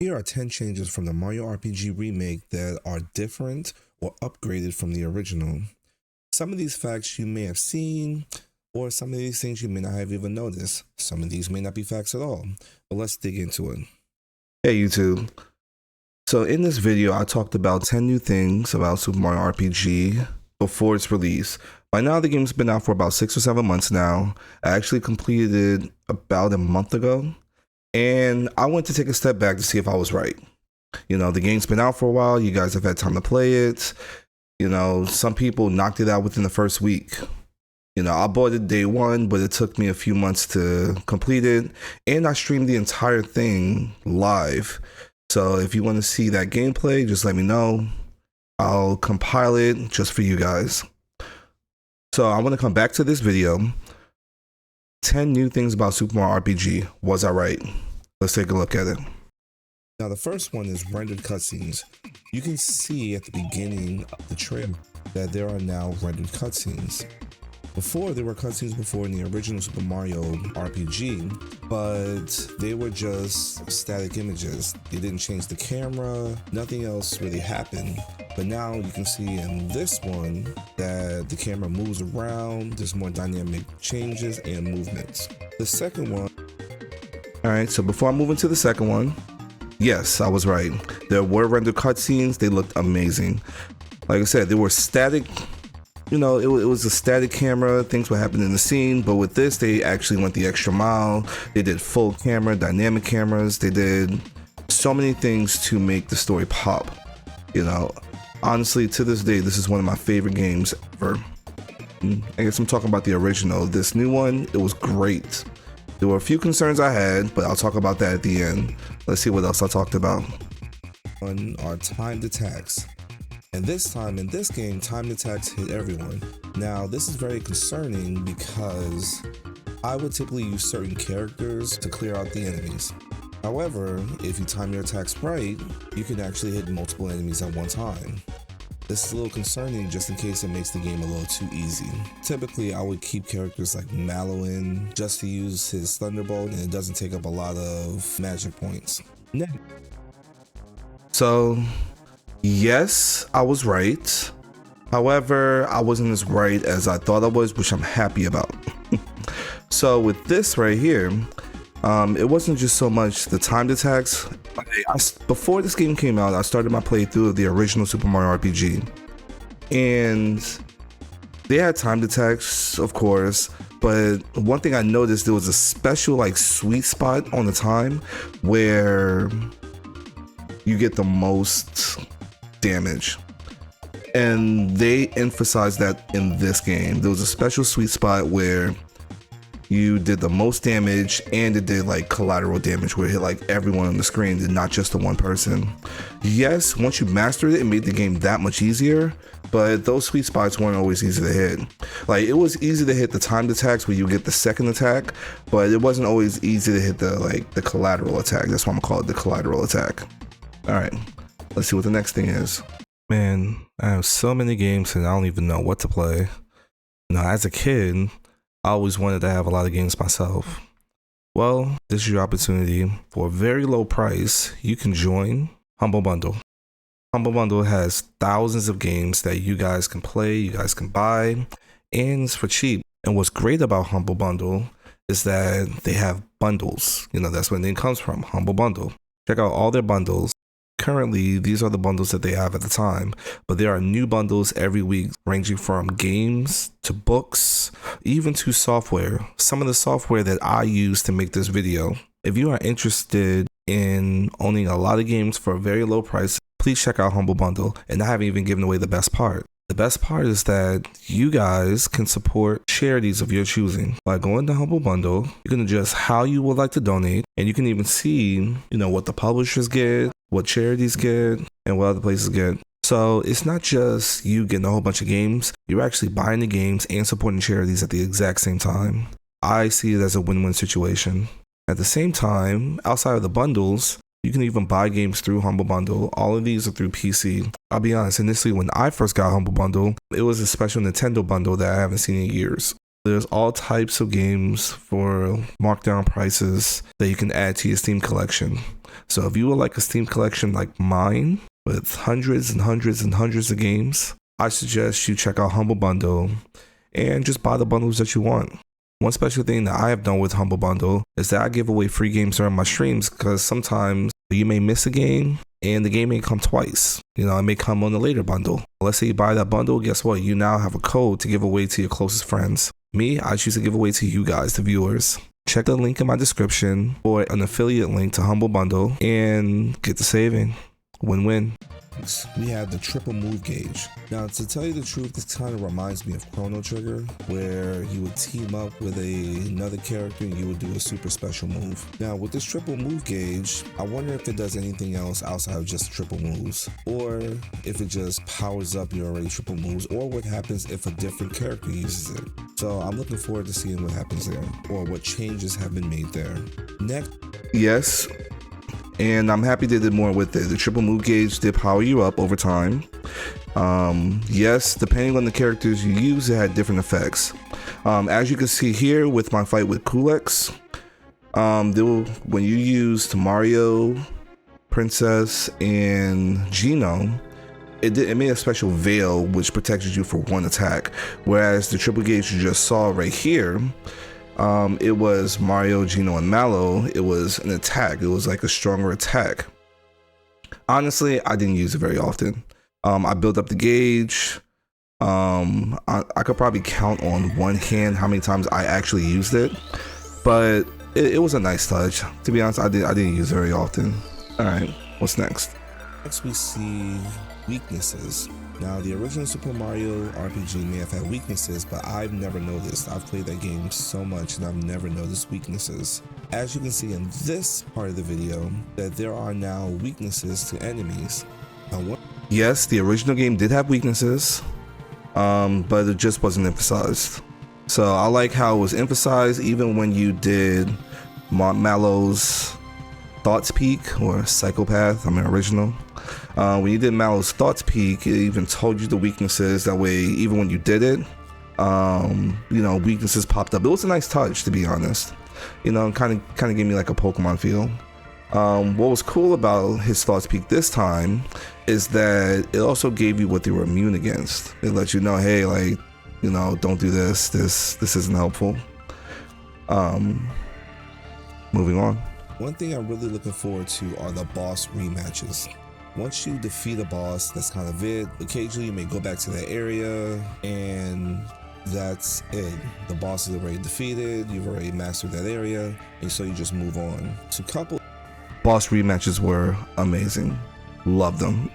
Here are 10 changes from the Mario RPG remake that are different or upgraded from the original. Some of these facts you may have seen, or some of these things you may not have even noticed. Some of these may not be facts at all, but let's dig into it. Hey YouTube. So in this video, I talked about 10 new things about Super Mario RPG before its release. By now, the game's been out for about 6 or 7 months now. I actually completed it about a month ago. And I went to take a step back to see if I was right. You know, the game's been out for a while. You guys have had time to play it. You know, some people knocked it out within the first week. You know, I bought it day one, but it took me a few months to complete it. And I streamed the entire thing live. So if you want to see that gameplay, just let me know. I'll compile it just for you guys. So I want to come back to this video. 10 new things about Super Mario RPG. Was I right? Let's take a look at it. Now the first one is rendered cutscenes. You can see at the beginning of the trailer that there are now rendered cutscenes. Before, there were cutscenes before in the original Super Mario RPG, but they were just static images. They didn't change the camera, nothing else really happened. But now you can see in this one that the camera moves around, there's more dynamic changes and movements. The second one. Alright, so before I move into the second one, yes, I was right. There were rendered cutscenes, they looked amazing. Like I said, they were static. You know, it was a static camera, things would happen in the scene, but with this, they actually went the extra mile. They did full camera, dynamic cameras. They did so many things to make the story pop. You know, honestly, to this day, this is one of my favorite games ever. I guess I'm talking about the original. This new one, it was great. There were a few concerns I had, but I'll talk about that at the end. Let's see what else I talked about. One are timed attacks. And this time in this game, timed attacks hit everyone. Now, this is very concerning because I would typically use certain characters to clear out the enemies. However, if you time your attacks right, you can actually hit multiple enemies at one time. This is a little concerning just in case it makes the game a little too easy. Typically, I would keep characters like Mallow in just to use his Thunderbolt, and it doesn't take up a lot of magic points. So, yes, I was right. However, I wasn't as right as I thought I was, which I'm happy about. So with this right here, it wasn't just so much the timed attacks. Before this game came out, I started my playthrough of the original Super Mario RPG. And they had timed attacks, of course, but one thing I noticed, there was a special like sweet spot on the time where you get the most damage, and they emphasized that in this game. There was a special sweet spot where you did the most damage, and it did like collateral damage where it hit like everyone on the screen, and not just the one person. Yes, once you mastered it, it made the game that much easier, but those sweet spots weren't always easy to hit. Like, it was easy to hit the timed attacks where you get the second attack, but it wasn't always easy to hit the collateral attack. That's why I'm gonna call it the collateral attack. All right, let's see what the next thing is. Man, I have so many games and I don't even know what to play. Now, as a kid, I always wanted to have a lot of games myself. Well, this is your opportunity. For a very low price, you can join Humble Bundle. Humble Bundle has thousands of games that you guys can play, you guys can buy, and it's for cheap. And what's great about Humble Bundle is that they have bundles. You know, that's where the name comes from, Humble Bundle. Check out all their bundles. Currently, these are the bundles that they have at the time, but there are new bundles every week ranging from games to books, even to software. Some of the software that I use to make this video. If you are interested in owning a lot of games for a very low price, please check out Humble Bundle. And I haven't even given away the best part. The best part is that you guys can support charities of your choosing. By going to Humble Bundle, you can adjust how you would like to donate, and you can even see, you know, what the publishers get, what charities get, and what other places get. So it's not just you getting a whole bunch of games, you're actually buying the games and supporting charities at the exact same time. I see it as a win-win situation. At the same time, outside of the bundles, you can even buy games through Humble Bundle. All of these are through PC. I'll be honest, initially when I first got Humble Bundle, it was a special Nintendo bundle that I haven't seen in years. There's all types of games for markdown prices that you can add to your Steam collection. So if you would like a Steam collection like mine with hundreds and hundreds and hundreds of games, I suggest you check out Humble Bundle and just buy the bundles that you want. One special thing that I have done with Humble Bundle is that I give away free games during my streams, because sometimes you may miss a game and the game may come twice. You know, it may come on a later bundle. Let's say you buy that bundle, guess what? You now have a code to give away to your closest friends. Me, I choose to give away to you guys, the viewers. Check the link in my description for an affiliate link to Humble Bundle and get the saving. Win-win. We have the triple move gauge. Now, to tell you the truth, this kind of reminds me of Chrono Trigger, where you would team up with another character and you would do a super special move. Now, with this triple move gauge, I wonder if it does anything else outside of just triple moves, or if it just powers up your already triple moves, or what happens if a different character uses it. So I'm looking forward to seeing what happens there, or what changes have been made there. Next. Yes. And I'm happy they did more with it. The triple move gauge did power you up over time. Yes, depending on the characters you use, it had different effects. As you can see here with my fight with Kulex, when you used Mario, Princess, and Gino, it made a special veil which protected you for one attack. Whereas the triple gauge you just saw right here, it was Mario, Gino, and Mallow. It was an attack. It was like a stronger attack. Honestly, I didn't use it very often. I built up the gauge. I could probably count on one hand how many times I actually used it, but it was a nice touch. To be honest, I didn't use it very often. All right, what's next? Next we see weaknesses. Now, the original Super Mario RPG may have had weaknesses, but I've never noticed. I've played that game so much and I've never noticed weaknesses. As you can see in this part of the video, that there are now weaknesses to enemies. Now, yes, the original game did have weaknesses, but it just wasn't emphasized. So I like how it was emphasized even when you did Mallow's Thoughts Peak or Psychopath, original. When you did Mallow's Thoughts Peak, it even told you the weaknesses. That way, even when you did it, weaknesses popped up. It was a nice touch, to be honest. Kind of gave me like a Pokemon feel. What was cool about his Thoughts Peak this time is that it also gave you what they were immune against. It let you know, hey, don't do this. This isn't helpful. Moving on. One thing I'm really looking forward to are the boss rematches. Once you defeat a boss, that's kind of it. Occasionally you may go back to that area and that's it. The boss is already defeated, you've already mastered that area, and so you just move on. So couple boss rematches were amazing. Loved them.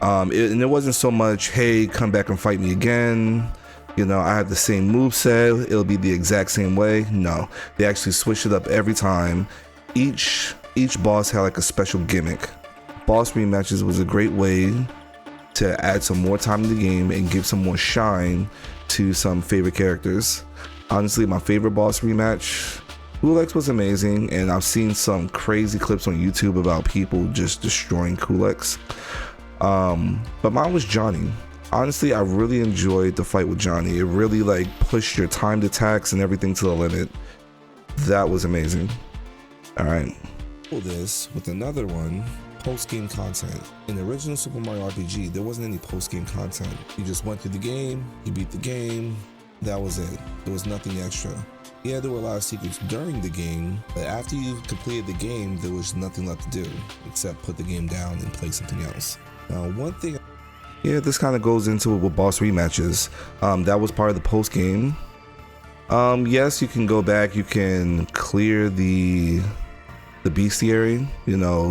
And it wasn't so much, hey, come back and fight me again. I have the same moveset, it'll be the exact same way. No, they actually switched it up every time. Each boss had like a special gimmick. Boss rematches was a great way to add some more time to the game and give some more shine to some favorite characters. Honestly, my favorite boss rematch, Kulex, was amazing, and I've seen some crazy clips on YouTube about people just destroying Kulex. But mine was Johnny. Honestly, I really enjoyed the fight with Johnny. It really pushed your timed attacks and everything to the limit. That was amazing. All right. This with another one. Post-game content. In the original Super Mario RPG, there wasn't any post-game content. You just went through the game, you beat the game, that was it. There was nothing extra. Yeah, there were a lot of secrets during the game, but after you completed the game, there was nothing left to do except put the game down and play something else. Now, one thing... Yeah, this kind of goes into it with boss rematches. That was part of the post-game. Yes, you can go back, you can clear the bestiary,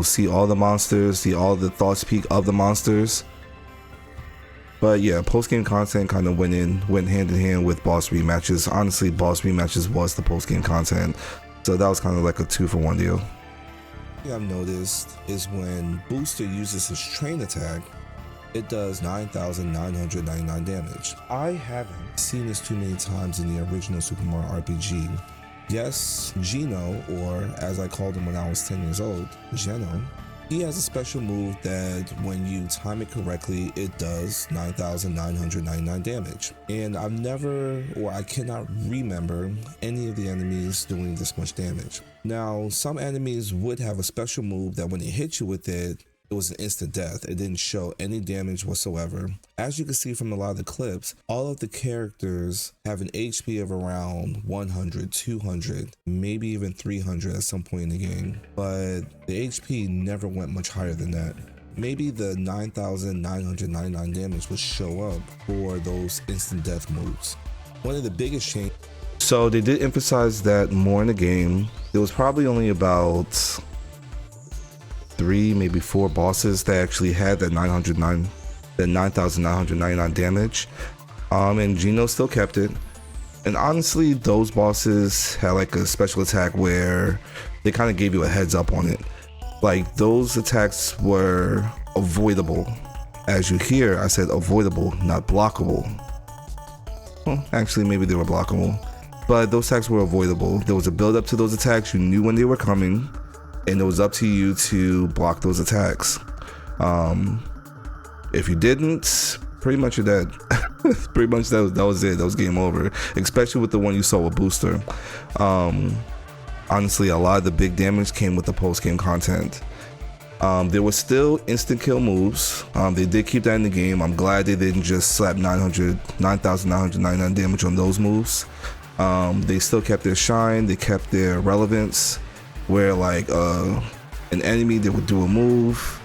see all the monsters, see all the Thoughts Peak of the monsters. But yeah, post-game content kind of went hand in hand with boss rematches. Honestly, boss rematches was the post-game content, so that was kind of like a 2-for-1 deal. What I've noticed is when Booster uses his train attack, it does 9,999 damage. I haven't seen this too many times in the original Super Mario RPG. Yes, Gino, or as I called him when I was 10 years old, Geno, He has a special move that when you time it correctly, it does 9,999 damage. And I've never, or I cannot remember any of the enemies doing this much damage. Now, some enemies would have a special move that when it hit you with it, it was an instant death. It didn't show any damage whatsoever. As you can see from a lot of the clips, all of the characters have an HP of around 100, 200, maybe even 300 at some point in the game. But the HP never went much higher than that. Maybe the 9,999 damage would show up for those instant death moves. One of the biggest changes. So they did emphasize that more in the game. There was probably only about 3, maybe 4 bosses that actually had that 9,999 damage, and Gino still kept it. And honestly, those bosses had like a special attack where they kind of gave you a heads up on it. Like those attacks were avoidable. As you hear, I said avoidable, not blockable. Well, actually, maybe they were blockable, but those attacks were avoidable. There was a build up to those attacks. You knew when they were coming, and it was up to you to block those attacks. If you didn't, pretty much you're dead. Pretty much that was it. That was game over, especially with the one you saw with Booster. Honestly, a lot of the big damage came with the post-game content. There was still instant kill moves. They did keep that in the game. I'm glad they didn't just slap 9,999 damage on those moves. They still kept their shine. They kept their relevance, where like an enemy that would do a move,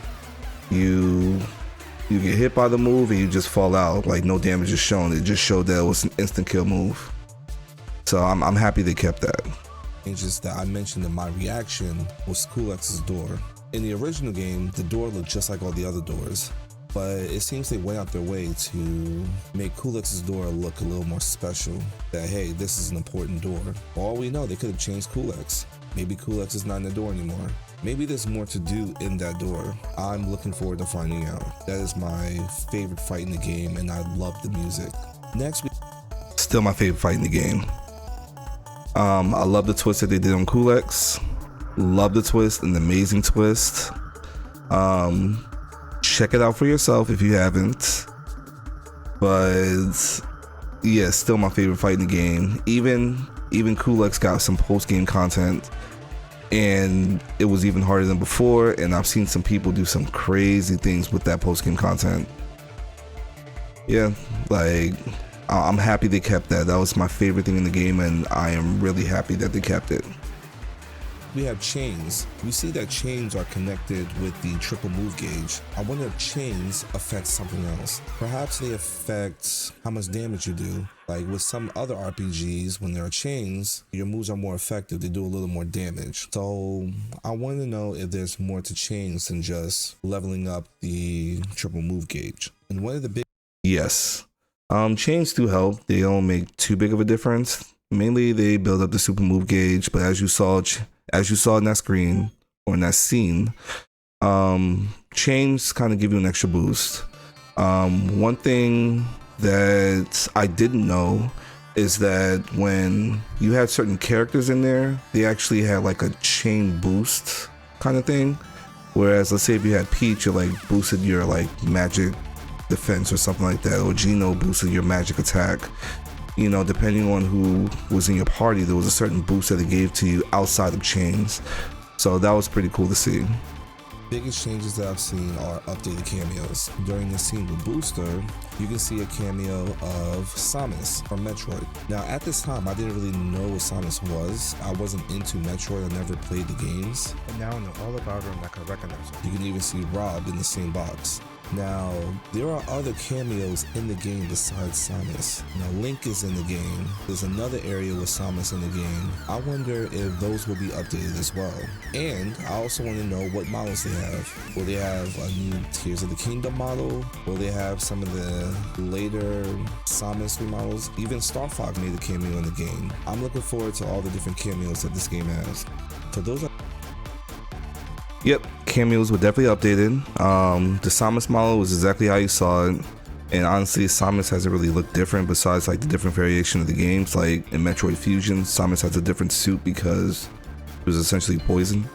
you get hit by the move and you just fall out, like no damage is shown. It just showed that it was an instant kill move. So I'm happy they kept that. Changes that I mentioned in my reaction was Kulex's door. In the original game, the door looked just like all the other doors, but it seems they went out their way to make Kulex's door look a little more special. That hey, this is an important door. For all we know, they could have changed Kulex. Maybe Kulex is not in the door anymore. Maybe there's more to do in that door. I'm looking forward to finding out. That is my favorite fight in the game, and I love the music. Next, still my favorite fight in the game. I love the twist that they did on Kulex. Love the twist, an amazing twist. Check it out for yourself if you haven't. But yeah, still my favorite fight in the game. Even Kulex got some post-game content, and it was even harder than before, and I've seen some people do some crazy things with that post-game content. Yeah, like I'm happy they kept that. That was my favorite thing in the game, and I am really happy that they kept it. We have chains. We see that chains are connected with the triple move gauge. I wonder if chains affect something else. Perhaps they affect how much damage you do. Like with some other RPGs, when there are chains, your moves are more effective. They do a little more damage. So I want to know if there's more to chains than just leveling up the triple move gauge. And one of the big... Yes. Chains do help. They don't make too big of a difference. Mainly they build up the super move gauge, but as you saw in that screen or in that scene, chains kind of give you an extra boost. One thing that I didn't know is that when you had certain characters in there, they actually had like a chain boost kind of thing. Whereas let's say if you had Peach, it like boosted your like magic defense or something like that, or Gino boosted your magic attack. You know, depending on who was in your party, there was a certain boost that it gave to you outside of chains. So that was pretty cool to see. Biggest changes that I've seen are updated cameos. During the scene with Booster, you can see a cameo of Samus from Metroid. Now at this time, I didn't really know what Samus was. I wasn't into Metroid, I never played the games. And now I know all about her and I can recognize her. You can even see Rob in the same box. Now, there are other cameos in the game besides Samus. Now, Link is in the game. There's another area with Samus in the game. I wonder if those will be updated as well. And I also want to know what models they have. Will they have a new Tears of the Kingdom model? Will they have some of the later Samus remodels? Even Star Fox made a cameo in the game. I'm looking forward to all the different cameos that this game has. So those are... Yep, cameos were definitely updated. The Samus model was exactly how you saw it, and honestly, Samus hasn't really looked different besides like the different variation of the games. Like in Metroid Fusion, Samus has a different suit because it was essentially poison.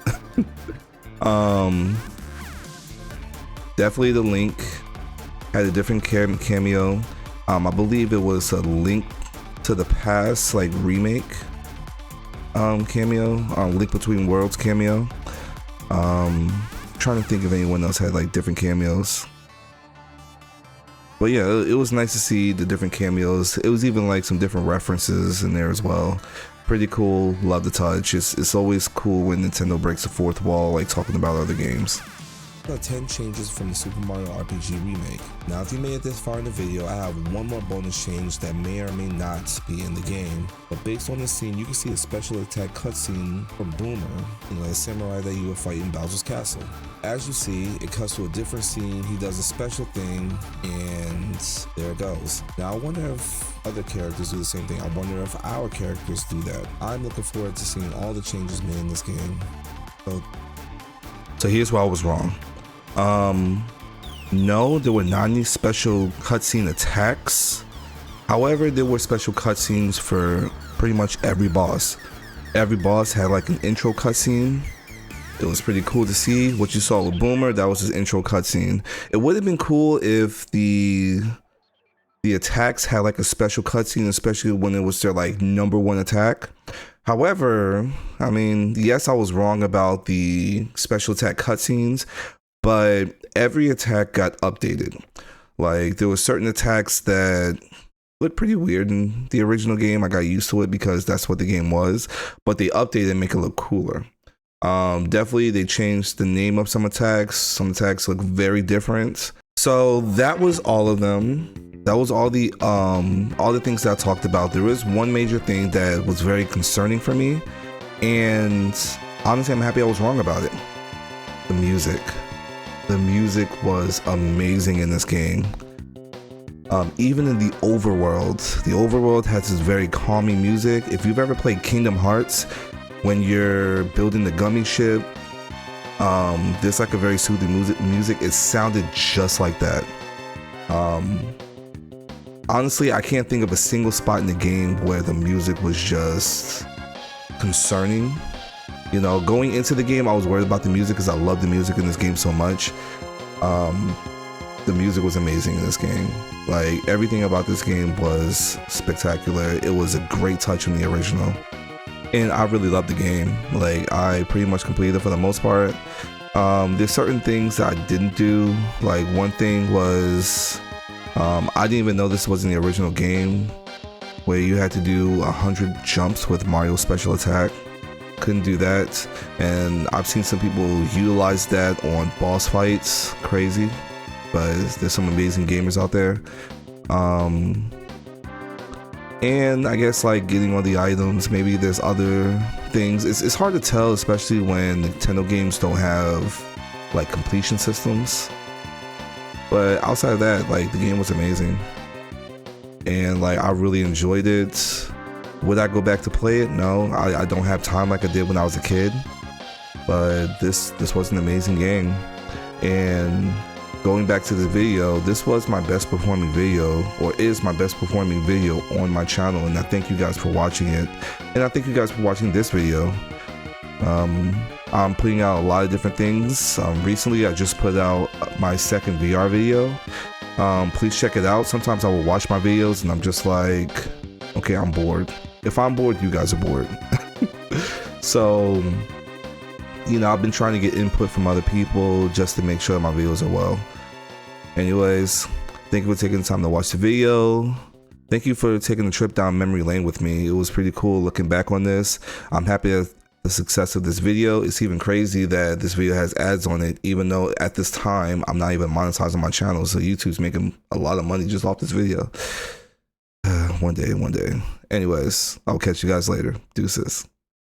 definitely the Link had a different cameo. I believe it was a Link to the Past like remake cameo, Link Between Worlds cameo. Trying to think if anyone else had like different cameos. But yeah, it was nice to see the different cameos. It was even like some different references in there as well. Pretty cool. Love the touch. It's always cool when Nintendo breaks the fourth wall, like talking about other games. 10 changes from the Super Mario RPG remake. Now if you made it this far in the video, I have one more bonus change that may or may not be in the game. But based on this scene, you can see a special attack cutscene from Boomer, the samurai that you would fight in Bowser's Castle. As you see, it cuts to a different scene, he does a special thing, and there it goes. Now I wonder if other characters do the same thing. I wonder if our characters do that. I'm looking forward to seeing all the changes made in this game. So here's where I was wrong. No, there were not any special cutscene attacks. However, there were special cutscenes for pretty much every boss. Every boss had like an intro cutscene. It was pretty cool to see. What you saw with Boomer, that was his intro cutscene. It would have been cool if the attacks had like a special cutscene, especially when it was their like #1 attack. However, I mean, yes, I was wrong about the special attack cutscenes, but every attack got updated. Like there were certain attacks that looked pretty weird in the original game. I got used to it because that's what the game was, but they updated and make it look cooler. Definitely they changed the name of some attacks. Some attacks look very different. So that was all of them. That was all the things that I talked about. There is one major thing that was very concerning for me, and honestly I'm happy I was wrong about it. The music. The music was amazing in this game. Even in the overworld has this very calming music. If you've ever played Kingdom Hearts, when you're building the gummy ship, there's like a very soothing music. It sounded just like that. Honestly, I can't think of a single spot in the game where the music was just concerning. Going into the game, I was worried about the music because I love the music in this game so much. The music was amazing in this game. Like everything about this game was spectacular. It was a great touch from the original, and I really loved the game. Like I pretty much completed it for the most part. There's certain things that I didn't do. Like one thing was I didn't even know this was in the original game, where you had to do 100 jumps with Mario's special attack. Couldn't do that, and I've seen some people utilize that on boss fights. Crazy, but there's some amazing gamers out there. And I guess like getting all the items, maybe there's other things. It's hard to tell, especially when Nintendo games don't have like completion systems. But outside of that, like the game was amazing, and like I really enjoyed it. Would I go back to play it? No, I don't have time like I did when I was a kid. But this was an amazing game. And going back to the video, this was my best performing video, or is my best performing video on my channel. And I thank you guys for watching it. And I thank you guys for watching this video. I'm putting out a lot of different things. Recently, I just put out my second VR video. Please check it out. Sometimes I will watch my videos and I'm just like, okay, I'm bored. If I'm bored, you guys are bored. So, I've been trying to get input from other people just to make sure my videos are well. Anyways, thank you for taking the time to watch the video. Thank you for taking the trip down memory lane with me. It was pretty cool looking back on this. I'm happy at the success of this video. It's even crazy that this video has ads on it, even though at this time I'm not even monetizing my channel. So YouTube's making a lot of money just off this video. One day. Anyways, I'll catch you guys later. Deuces.